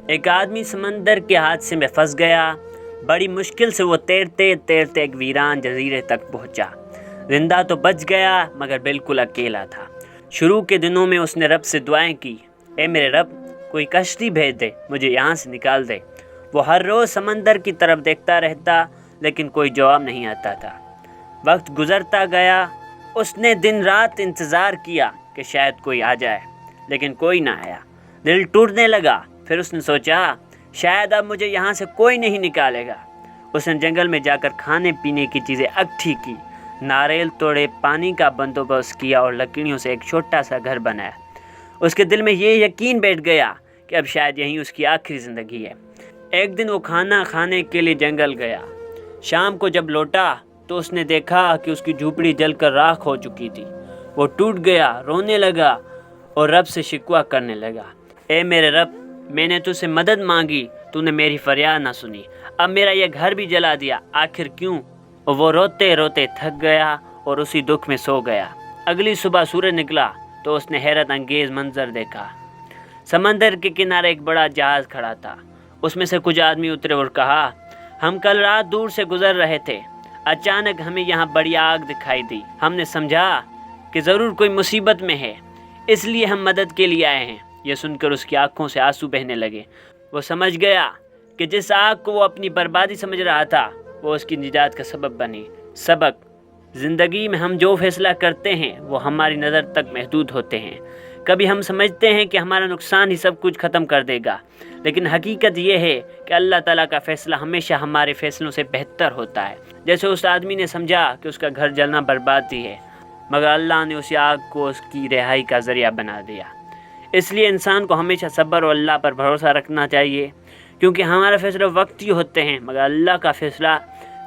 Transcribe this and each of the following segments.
ایک آدمی سمندر کے حادثے میں پھنس گیا۔ بڑی مشکل سے وہ تیرتے تیرتے ایک ویران جزیرے تک پہنچا۔ زندہ تو بچ گیا مگر بالکل اکیلا تھا۔ شروع کے دنوں میں اس نے رب سے دعائیں کی، اے میرے رب، کوئی کشتی بھیج دے، مجھے یہاں سے نکال دے۔ وہ ہر روز سمندر کی طرف دیکھتا رہتا لیکن کوئی جواب نہیں آتا تھا۔ وقت گزرتا گیا، اس نے دن رات انتظار کیا کہ شاید کوئی آ جائے، لیکن کوئی نہ آیا۔ دل ٹوٹنے لگا۔ پھر اس نے سوچا شاید اب مجھے یہاں سے کوئی نہیں نکالے گا۔ اس نے جنگل میں جا کر کھانے پینے کی چیزیں اکٹھی کی، ناریل توڑے، پانی کا بندوبست کیا اور لکڑیوں سے ایک چھوٹا سا گھر بنایا۔ اس کے دل میں یہ یقین بیٹھ گیا کہ اب شاید یہی اس کی آخری زندگی ہے۔ ایک دن وہ کھانا کھانے کے لیے جنگل گیا۔ شام کو جب لوٹا تو اس نے دیکھا کہ اس کی جھوپڑی جل کر راکھ ہو چکی تھی۔ وہ ٹوٹ گیا، رونے لگا اور رب سے شکوہ کرنے لگا، اے میرے رب، میں نے تجھ سے مدد مانگی، تو نے میری فریاد نہ سنی، اب میرا یہ گھر بھی جلا دیا، آخر کیوں؟ اور وہ روتے روتے تھک گیا اور اسی دکھ میں سو گیا۔ اگلی صبح سورج نکلا تو اس نے حیرت انگیز منظر دیکھا۔ سمندر کے کنارے ایک بڑا جہاز کھڑا تھا۔ اس میں سے کچھ آدمی اترے اور کہا، ہم کل رات دور سے گزر رہے تھے، اچانک ہمیں یہاں بڑی آگ دکھائی دی، ہم نے سمجھا کہ ضرور کوئی مصیبت میں ہے، اس لیے ہم مدد کے لیے آئے ہیں۔ یہ سن کر اس کی آنکھوں سے آنسو بہنے لگے۔ وہ سمجھ گیا کہ جس آگ کو وہ اپنی بربادی سمجھ رہا تھا وہ اس کی نجات کا سبب بنی۔ سبق: زندگی میں ہم جو فیصلہ کرتے ہیں وہ ہماری نظر تک محدود ہوتے ہیں۔ کبھی ہم سمجھتے ہیں کہ ہمارا نقصان ہی سب کچھ ختم کر دے گا، لیکن حقیقت یہ ہے کہ اللہ تعالیٰ کا فیصلہ ہمیشہ ہمارے فیصلوں سے بہتر ہوتا ہے۔ جیسے اس آدمی نے سمجھا کہ اس کا گھر جلنا بربادی ہے، مگر اللہ نے اسی آگ کو اس کی رہائی کا ذریعہ بنا دیا۔ اس لیے انسان کو ہمیشہ صبر اور اللہ پر بھروسہ رکھنا چاہیے، کیونکہ ہمارا فیصلہ وقتی ہوتے ہیں مگر اللہ کا فیصلہ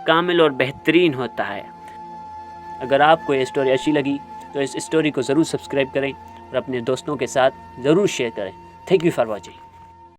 کامل اور بہترین ہوتا ہے۔ اگر آپ کو یہ اسٹوری اچھی لگی تو اس اسٹوری کو ضرور سبسکرائب کریں اور اپنے دوستوں کے ساتھ ضرور شیئر کریں۔ Thank you for watching.